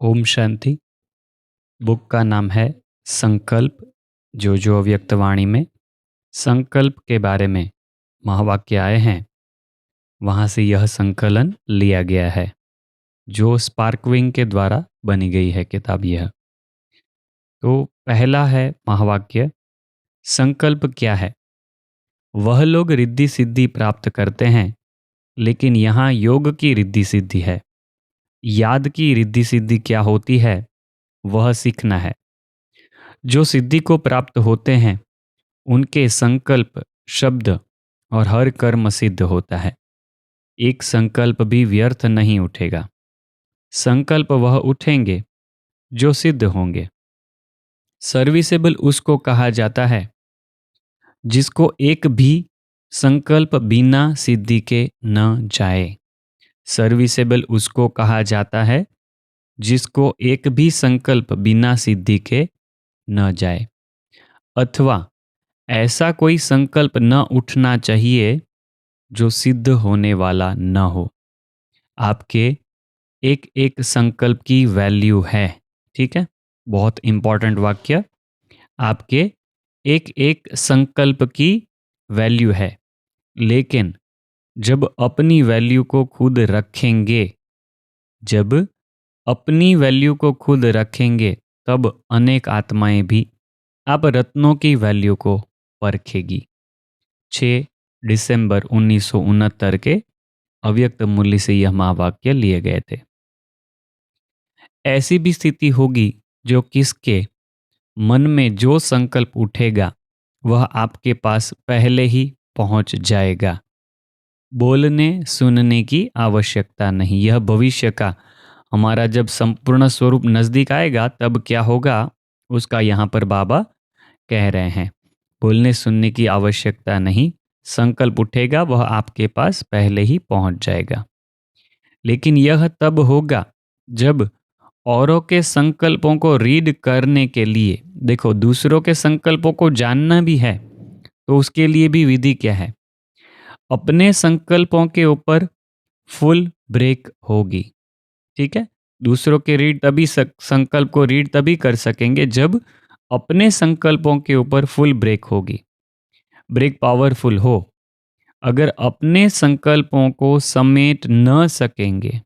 Om Shanti. Book का नाम है संकल्प। जो अव्यक्तवाणी में संकल्प के बारे में महावाक्य आए हैं, वहाँ से यह संकलन लिया गया है, जो स्पार्कविंग के द्वारा बनी गई है किताब यह। तो पहला है महावाक्य, संकल्प क्या है। वह लोग रिद्धि सिद्धि प्राप्त करते हैं, लेकिन यहाँ योग की रिद्धि सिद्धि है। याद की रिद्धि सिद्धि क्या होती है, वह सीखना है। जो सिद्धि को प्राप्त होते हैं उनके संकल्प, शब्द और हर कर्म सिद्ध होता है। एक संकल्प भी व्यर्थ नहीं उठेगा। संकल्प वह उठेंगे जो सिद्ध होंगे। सर्विसेबल उसको कहा जाता है जिसको एक भी संकल्प बिना सिद्धि के न जाए। सर्विसेबल उसको कहा जाता है जिसको एक भी संकल्प बिना सिद्धि के न जाए, अथवा ऐसा कोई संकल्प न उठना चाहिए जो सिद्ध होने वाला न हो। आपके एक एक संकल्प की वैल्यू है। ठीक है, बहुत इंपॉर्टेंट वाक्य। आपके एक एक संकल्प की वैल्यू है, लेकिन जब अपनी वैल्यू को खुद रखेंगे, जब अपनी वैल्यू को खुद रखेंगे, तब अनेक आत्माएं भी आप रत्नों की वैल्यू को परखेगी। 6 दिसंबर 1969 के अव्यक्त मूल्य से यह महावाक्य लिए गए थे। ऐसी भी स्थिति होगी जो किसके मन में जो संकल्प उठेगा वह आपके पास पहले ही पहुंच जाएगा। बोलने सुनने की आवश्यकता नहीं। यह भविष्य का हमारा जब संपूर्ण स्वरूप नजदीक आएगा तब क्या होगा, उसका यहाँ पर बाबा कह रहे हैं। बोलने सुनने की आवश्यकता नहीं, संकल्प उठेगा वह आपके पास पहले ही पहुंच जाएगा। लेकिन यह तब होगा जब औरों के संकल्पों को रीड करने के लिए, देखो दूसरों के संकल्पों को जानना भी है तो उसके लिए भी विधि क्या है, अपने संकल्पों के ऊपर फुल ब्रेक होगी। ठीक है, दूसरों के रीड तभी संकल्प को रीड तभी कर सकेंगे जब अपने संकल्पों के ऊपर फुल ब्रेक होगी, ब्रेक पावरफुल हो। अगर अपने संकल्पों को समेट न सकेंगे,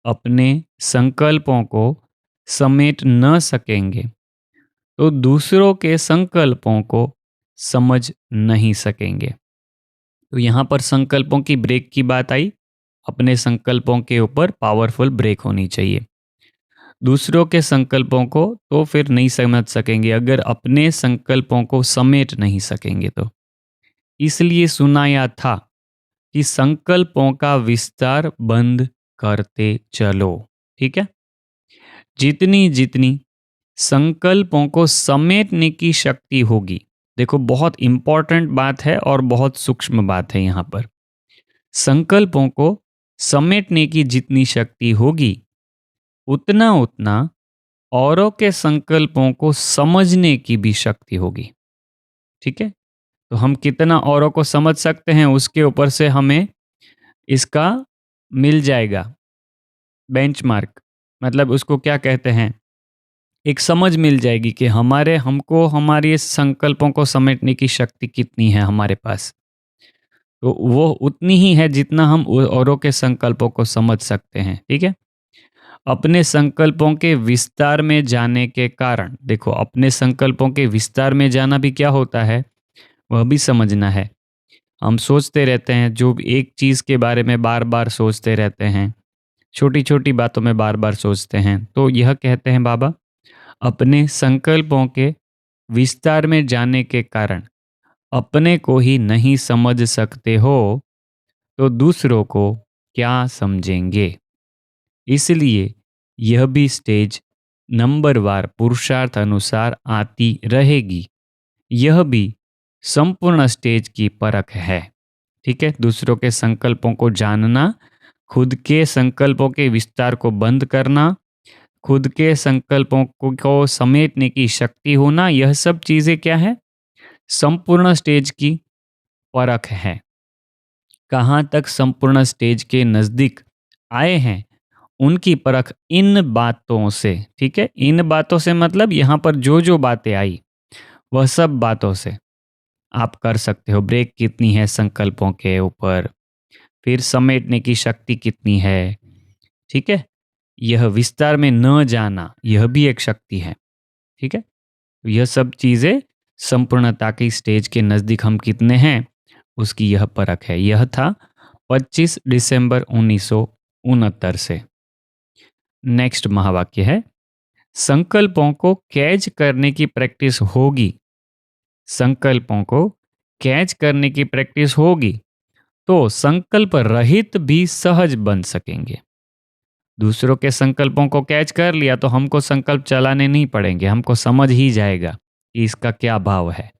अपने संकल्पों को समेट न सकेंगे तो दूसरों के संकल्पों को समझ नहीं सकेंगे। तो यहाँ पर संकल्पों की ब्रेक की बात आई। अपने संकल्पों के ऊपर पावरफुल ब्रेक होनी चाहिए। दूसरों के संकल्पों को तो फिर नहीं समझ सकेंगे अगर अपने संकल्पों को समेट नहीं सकेंगे तो। इसलिए सुनाया था कि संकल्पों का विस्तार बंद करते चलो। ठीक है, जितनी जितनी संकल्पों को समेटने की शक्ति होगी, देखो बहुत इंपॉर्टेंट बात है और बहुत सूक्ष्म बात है यहाँ पर। संकल्पों को समेटने की जितनी शक्ति होगी उतना उतना औरों के संकल्पों को समझने की भी शक्ति होगी। ठीक है, तो हम कितना औरों को समझ सकते हैं उसके ऊपर से हमें इसका मिल जाएगा बेंचमार्क। मतलब उसको क्या कहते हैं, एक समझ मिल जाएगी कि हमको हमारे संकल्पों को समेटने की शक्ति कितनी है हमारे पास। तो वो उतनी ही है जितना हम औरों के संकल्पों को समझ सकते हैं। ठीक है, अपने संकल्पों के विस्तार में जाने के कारण, देखो अपने संकल्पों के विस्तार में जाना भी क्या होता है वह भी समझना है। हम सोचते रहते हैं, जो एक चीज़ के बारे में बार बार सोचते रहते हैं, छोटी छोटी बातों में बार बार सोचते हैं, तो यह कहते हैं बाबा अपने संकल्पों के विस्तार में जाने के कारण अपने को ही नहीं समझ सकते हो तो दूसरों को क्या समझेंगे। इसलिए यह भी स्टेज नंबरवार पुरुषार्थ अनुसार आती रहेगी। यह भी संपूर्ण स्टेज की परख है। ठीक है, दूसरों के संकल्पों को जानना, खुद के संकल्पों के विस्तार को बंद करना, खुद के संकल्पों को समेटने की शक्ति होना, यह सब चीजें क्या है, संपूर्ण स्टेज की परख है। कहाँ तक संपूर्ण स्टेज के नजदीक आए हैं उनकी परख इन बातों से, ठीक है, इन बातों से मतलब यहाँ पर जो जो बातें आई वह सब बातों से आप कर सकते हो। ब्रेक कितनी है संकल्पों के ऊपर, फिर समेटने की शक्ति कितनी है, ठीक है, यह विस्तार में न जाना यह भी एक शक्ति है, ठीक है। यह सब चीजें संपूर्णता की स्टेज के नजदीक हम कितने हैं उसकी यह परख है। यह था 25 दिसंबर 1969 से। नेक्स्ट महावाक्य है, संकल्पों को कैच करने की प्रैक्टिस होगी, संकल्पों को कैच करने की प्रैक्टिस होगी तो संकल्प रहित भी सहज बन सकेंगे। दूसरों के संकल्पों को कैच कर लिया तो हमको संकल्प चलाने नहीं पड़ेंगे, हमको समझ ही जाएगा कि इसका क्या भाव है।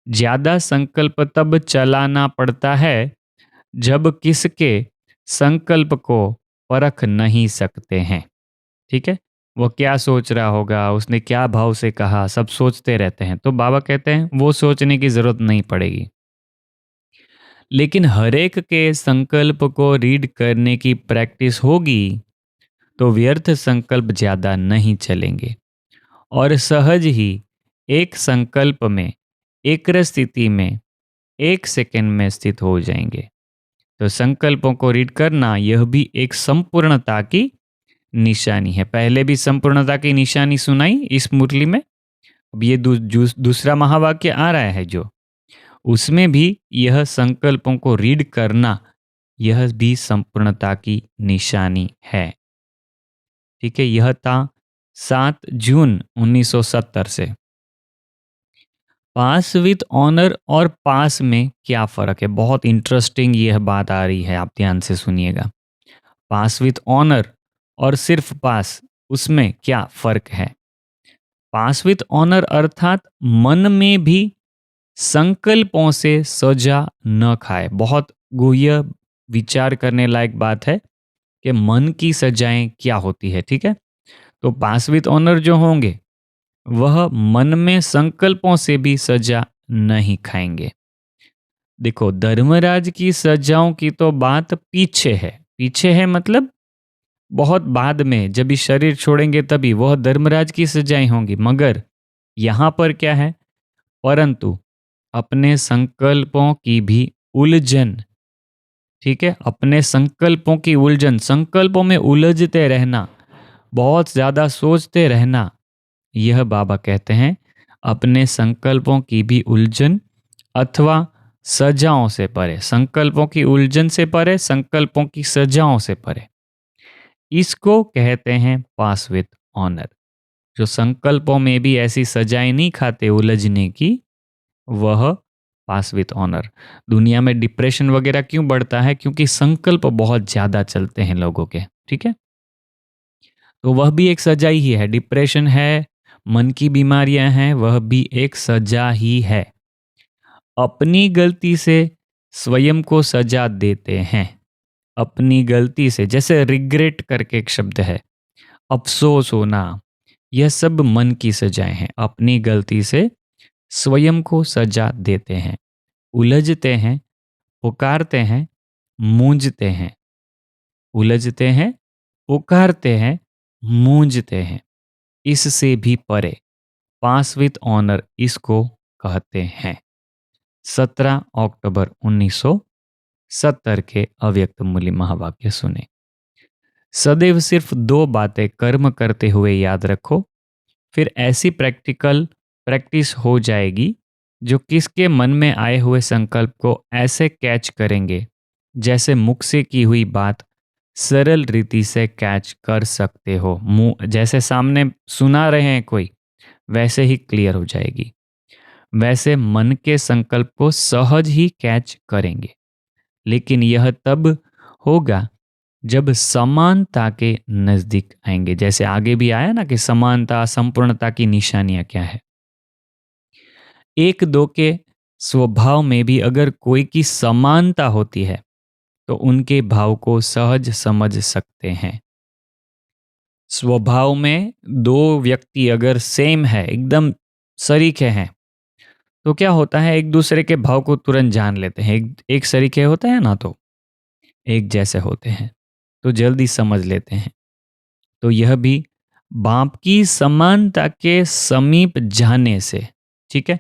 ज्यादा संकल्प तब चलाना पड़ता है जब किसके संकल्प को परख नहीं सकते हैं, ठीक है। वो क्या सोच रहा होगा, उसने क्या भाव से कहा, सब सोचते रहते हैं। तो बाबा कहते हैं वो सोचने की जरूरत नहीं पड़ेगी, लेकिन हरेक के संकल्प को रीड करने की प्रैक्टिस होगी तो व्यर्थ संकल्प ज्यादा नहीं चलेंगे और सहज ही एक संकल्प में, एक स्थिति में, एक सेकंड में स्थित हो जाएंगे। तो संकल्पों को रीड करना यह भी एक संपूर्णता की निशानी है। पहले भी संपूर्णता की निशानी सुनाई इस मुरली में, अब ये दूसरा महावाक्य आ रहा है जो, उसमें भी यह संकल्पों को रीड करना यह भी संपूर्णता की निशानी है, ठीक है। यह था 7 जून 1970 से। पास विथ ऑनर और पास में क्या फर्क है, बहुत इंटरेस्टिंग यह बात आ रही है, आप ध्यान से सुनिएगा। पास विथ ऑनर और सिर्फ पास, उसमें क्या फर्क है। पास विथ ऑनर अर्थात मन में भी संकल्पों से सजा न खाए। बहुत गुह्य विचार करने लायक बात है कि मन की सजाएं क्या होती है, ठीक है। तो पास विथ ऑनर जो होंगे वह मन में संकल्पों से भी सजा नहीं खाएंगे। देखो, धर्मराज की सजाओं की तो बात पीछे है, पीछे है मतलब बहुत बाद में, जब इस शरीर छोड़ेंगे तभी वह धर्मराज की सजाएं होंगी। मगर यहां पर क्या है, परंतु अपने संकल्पों की भी उलझन, ठीक है, अपने संकल्पों की उलझन, संकल्पों में उलझते रहना, बहुत ज्यादा सोचते रहना, यह बाबा कहते हैं अपने संकल्पों की भी उलझन अथवा सजाओं से परे, संकल्पों की उलझन से परे, संकल्पों की सजाओं से परे, इसको कहते हैं पास विथ ऑनर। जो संकल्पों में भी ऐसी सजाएं नहीं खाते उलझने की, वह पास विथ ऑनर। दुनिया में डिप्रेशन वगैरह क्यों बढ़ता है, क्योंकि संकल्प बहुत ज्यादा चलते हैं लोगों के, ठीक है। तो वह भी एक सजा ही है, डिप्रेशन है, मन की बीमारियां हैं, वह भी एक सजा ही है। अपनी गलती से स्वयं को सजा देते हैं, अपनी गलती से, जैसे रिग्रेट करके एक शब्द है, अफसोस होना, यह सब मन की सजाएं हैं। अपनी गलती से स्वयं को सजा देते हैं, उलझते हैं, पुकारते हैं, मूंझते हैं, उलझते हैं, पुकारते हैं, मूंझते हैं, इससे भी परे पास विथ ऑनर इसको कहते हैं। 17 अक्टूबर 1970 के अव्यक्त मूल्य महावाक्य सुने। सदैव सिर्फ 2 बातें कर्म करते हुए याद रखो, फिर ऐसी प्रैक्टिकल प्रैक्टिस हो जाएगी जो किसके मन में आए हुए संकल्प को ऐसे कैच करेंगे जैसे मुख से की हुई बात सरल रीति से कैच कर सकते हो। मुंह जैसे सामने सुना रहे हैं कोई, वैसे ही क्लियर हो जाएगी। वैसे मन के संकल्प को सहज ही कैच करेंगे, लेकिन यह तब होगा जब समानता के नजदीक आएंगे। जैसे आगे भी आया ना कि समानता, संपूर्णता की निशानियां क्या है। एक दो के स्वभाव में भी अगर कोई की समानता होती है तो उनके भाव को सहज समझ सकते हैं। स्वभाव में 2 व्यक्ति अगर सेम है, एकदम सरीखे हैं, तो क्या होता है, एक दूसरे के भाव को तुरंत जान लेते हैं। एक सरीखे होते हैं ना तो एक जैसे होते हैं। तो जल्दी समझ लेते हैं। तो यह भी बाप की समानता के समीप जाने से, ठीक है।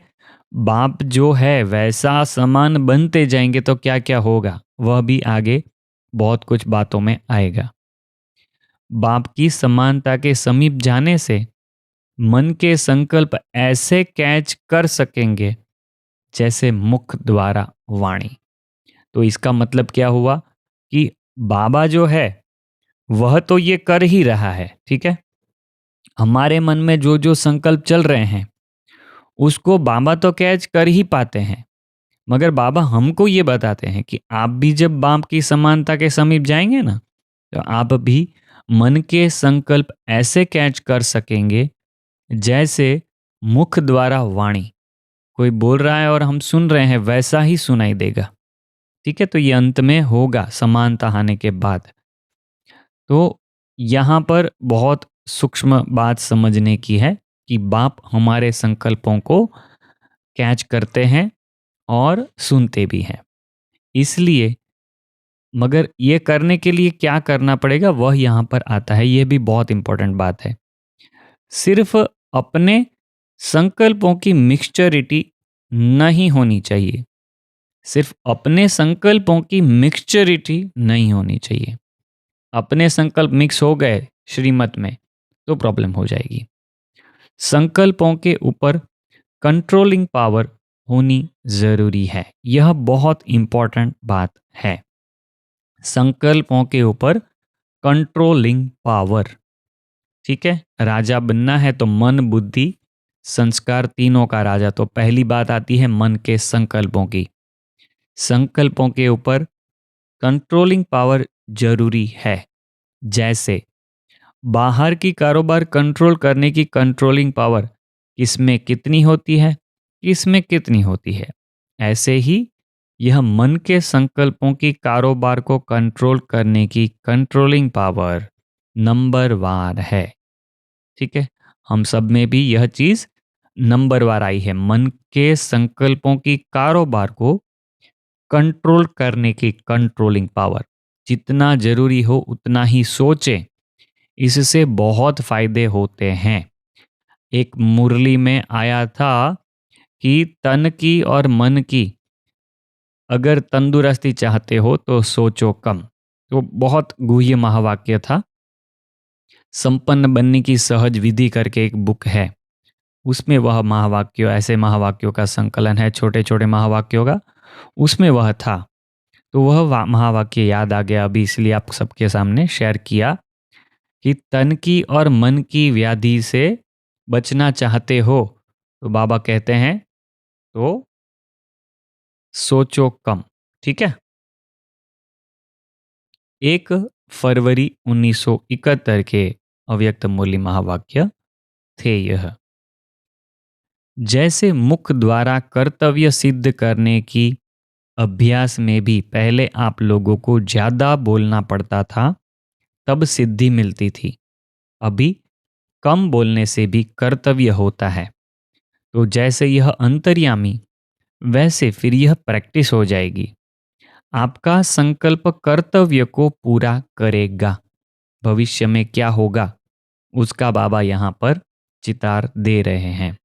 बाप जो है वैसा समान बनते जाएंगे तो क्या क्या होगा वह भी आगे बहुत कुछ बातों में आएगा। बाप की समानता के समीप जाने से मन के संकल्प ऐसे कैच कर सकेंगे जैसे मुख द्वारा वाणी। तो इसका मतलब क्या हुआ कि बाबा जो है वह तो ये कर ही रहा है, ठीक है। हमारे मन में जो जो संकल्प चल रहे हैं उसको बाबा तो कैच कर ही पाते हैं, मगर बाबा हमको ये बताते हैं कि आप भी जब बाप की समानता के समीप जाएंगे ना, तो आप भी मन के संकल्प ऐसे कैच कर सकेंगे जैसे मुख द्वारा वाणी। कोई बोल रहा है और हम सुन रहे हैं वैसा ही सुनाई देगा, ठीक है। तो ये अंत में होगा समानता आने के बाद। तो यहाँ पर बहुत सूक्ष्म बात समझने की है कि बाप हमारे संकल्पों को कैच करते हैं और सुनते भी हैं। इसलिए मगर ये करने के लिए क्या करना पड़ेगा वह यहाँ पर आता है। ये भी बहुत इंपॉर्टेंट बात है। सिर्फ अपने संकल्पों की मिक्सचरिटी नहीं होनी चाहिए। सिर्फ अपने संकल्पों की मिक्सचरिटी नहीं होनी चाहिए। अपने संकल्प मिक्स हो गए श्रीमत में तो प्रॉब्लम हो जाएगी। संकल्पों के ऊपर कंट्रोलिंग पावर होनी जरूरी है। यह बहुत इंपॉर्टेंट बात है। संकल्पों के ऊपर कंट्रोलिंग पावर, ठीक है। राजा बनना है तो मन बुद्धि संस्कार तीनों का राजा। तो पहली बात आती है मन के संकल्पों की। संकल्पों के ऊपर कंट्रोलिंग पावर जरूरी है। जैसे बाहर की कारोबार कंट्रोल करने की कंट्रोलिंग पावर किसमें कितनी होती है, किसमें कितनी होती है, ऐसे ही यह मन के संकल्पों की कारोबार को कंट्रोल करने की कंट्रोलिंग पावर नंबरवार है, ठीक है। हम सब में भी यह चीज नंबरवार आई है। मन के संकल्पों की कारोबार को कंट्रोल करने की कंट्रोलिंग पावर। जितना जरूरी हो उतना ही सोचें, इससे बहुत फायदे होते हैं। एक मुरली में आया था कि तन की और मन की अगर तंदुरुस्ती चाहते हो तो सोचो कम। तो बहुत गुह्य महावाक्य था। संपन्न बनने की सहज विधि करके एक बुक है, उसमें वह महावाक्य, ऐसे महावाक्यों का संकलन है छोटे छोटे महावाक्यों का, उसमें वह था। तो वह महावाक्य याद आ गया अभी, इसलिए आप सबके सामने शेयर किया कि तन की और मन की व्याधि से बचना चाहते हो तो बाबा कहते हैं तो सोचो कम, ठीक है। 1 फरवरी 1971 के अव्यक्त मूल्य महावाक्य थे यह। जैसे मुख द्वारा कर्तव्य सिद्ध करने की अभ्यास में भी पहले आप लोगों को ज्यादा बोलना पड़ता था तब सिद्धि मिलती थी, अभी कम बोलने से भी कर्तव्य होता है। तो जैसे यह अंतर्यामी वैसे फिर यह प्रैक्टिस हो जाएगी। आपका संकल्प कर्तव्य को पूरा करेगा। भविष्य में क्या होगा उसका बाबा यहाँ पर चितार दे रहे हैं।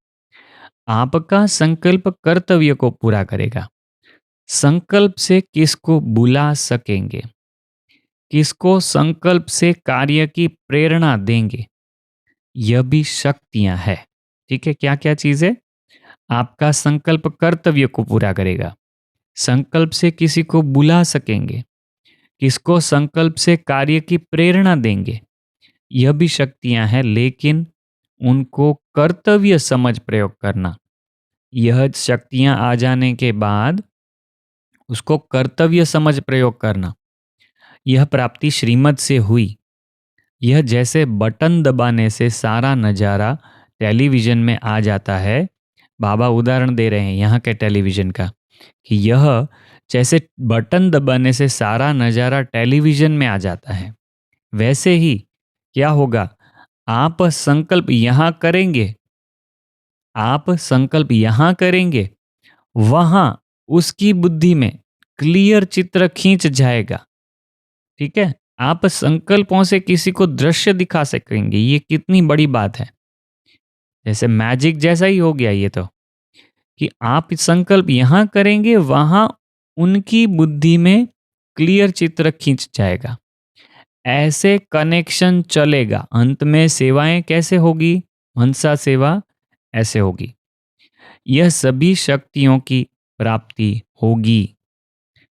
आपका संकल्प कर्तव्य को पूरा करेगा। संकल्प से किसको बुला सकेंगे, किसको संकल्प से कार्य की प्रेरणा देंगे, यह भी शक्तियां है, ठीक है। क्या क्या चीजें? आपका संकल्प कर्तव्य को पूरा करेगा, संकल्प से किसी को बुला सकेंगे, किसको संकल्प से कार्य की प्रेरणा देंगे, यह भी शक्तियां हैं। लेकिन उनको कर्तव्य समझ प्रयोग करना, यह शक्तियां आ जाने के बाद उसको कर्तव्य समझ प्रयोग करना, यह प्राप्ति श्रीमत से हुई। यह जैसे बटन दबाने से सारा नज़ारा टेलीविज़न में आ जाता है। बाबा उदाहरण दे रहे हैं यहाँ के टेलीविज़न का कि यह जैसे बटन दबाने से सारा नज़ारा टेलीविज़न में आ जाता है, वैसे ही क्या होगा, आप संकल्प यहाँ करेंगे, आप संकल्प यहाँ करेंगे, वहाँ उसकी बुद्धि में क्लियर चित्र खींच जाएगा, ठीक है। आप संकल्पों से किसी को दृश्य दिखा सकेंगे, ये कितनी बड़ी बात है। जैसे मैजिक जैसा ही हो गया ये तो, कि आप संकल्प यहाँ करेंगे, वहां उनकी बुद्धि में क्लियर चित्र खींच जाएगा। ऐसे कनेक्शन चलेगा। अंत में सेवाएं कैसे होगी? मनसा सेवा ऐसे होगी। यह सभी शक्तियों की प्राप्ति होगी।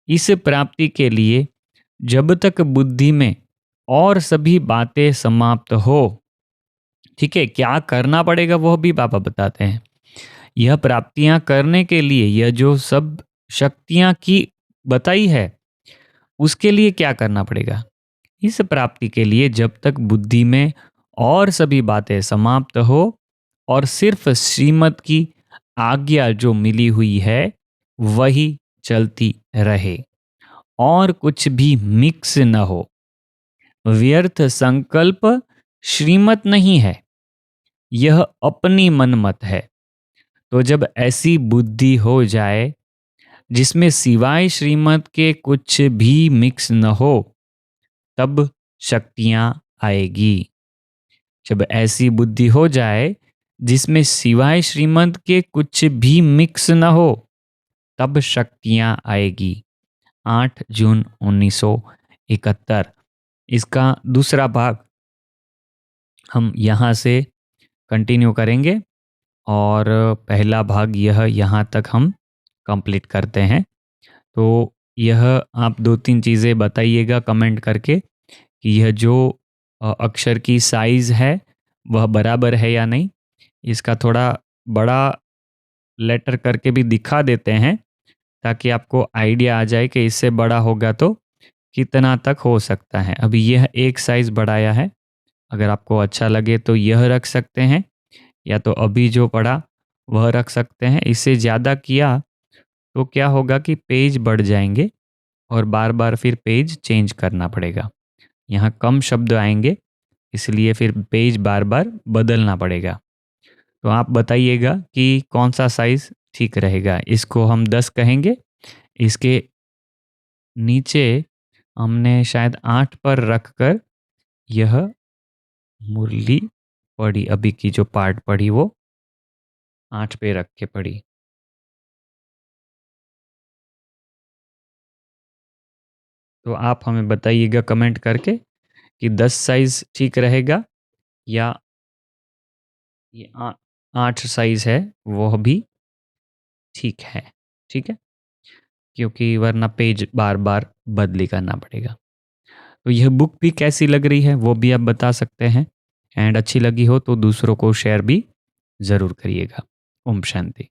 इस प्राप्ति के लिए जब तक बुद्धि में और सभी बातें समाप्त हो, ठीक है, क्या करना पड़ेगा वह भी बाबा बताते हैं। यह प्राप्तियां करने के लिए, यह जो सब शक्तियां की बताई है, उसके लिए क्या करना पड़ेगा? इस प्राप्ति के लिए जब तक बुद्धि में और सभी बातें समाप्त हो और सिर्फ श्रीमत की आज्ञा जो मिली हुई है वही चलती रहे और कुछ भी मिक्स न हो। व्यर्थ संकल्प श्रीमत नहीं है, यह अपनी मनमत है। तो जब ऐसी बुद्धि हो जाए जिसमें सिवाय श्रीमत के कुछ भी मिक्स न हो, तब शक्तियां आएगी। जब ऐसी बुद्धि हो जाए जिसमें सिवाय श्रीमत के कुछ भी मिक्स न हो, तब शक्तियां आएगी। 8 जून 1971। इसका दूसरा भाग हम यहाँ से कंटिन्यू करेंगे और पहला भाग यह यहाँ तक हम कंप्लीट करते हैं। तो यह आप 2-3 चीज़ें बताइएगा कमेंट करके कि यह जो अक्षर की साइज़ है वह बराबर है या नहीं। इसका थोड़ा बड़ा लेटर करके भी दिखा देते हैं ताकि आपको आइडिया आ जाए कि इससे बड़ा होगा तो कितना तक हो सकता है। अभी यह एक साइज़ बढ़ाया है, अगर आपको अच्छा लगे तो यह रख सकते हैं, या तो अभी जो पढ़ा वह रख सकते हैं। इससे ज़्यादा किया तो क्या होगा कि पेज बढ़ जाएंगे और बार बार फिर पेज चेंज करना पड़ेगा। यहाँ कम शब्द आएंगे, इसलिए फिर पेज बार बार बदलना पड़ेगा। तो आप बताइएगा कि कौन सा साइज़ ठीक रहेगा। इसको हम 10 कहेंगे। इसके नीचे हमने शायद 8 पर रखकर यह मुरली पढ़ी, अभी की जो पार्ट पढ़ी वो 8 पे रख के पढ़ी। तो आप हमें बताइएगा कमेंट करके कि 10 साइज़ ठीक रहेगा या ये 8 साइज़ है वह भी ठीक है। ठीक है, क्योंकि वरना पेज बार बार बदली करना पड़ेगा। तो यह बुक भी कैसी लग रही है वो भी आप बता सकते हैं, एंड अच्छी लगी हो तो दूसरों को शेयर भी ज़रूर करिएगा। ओम शांति।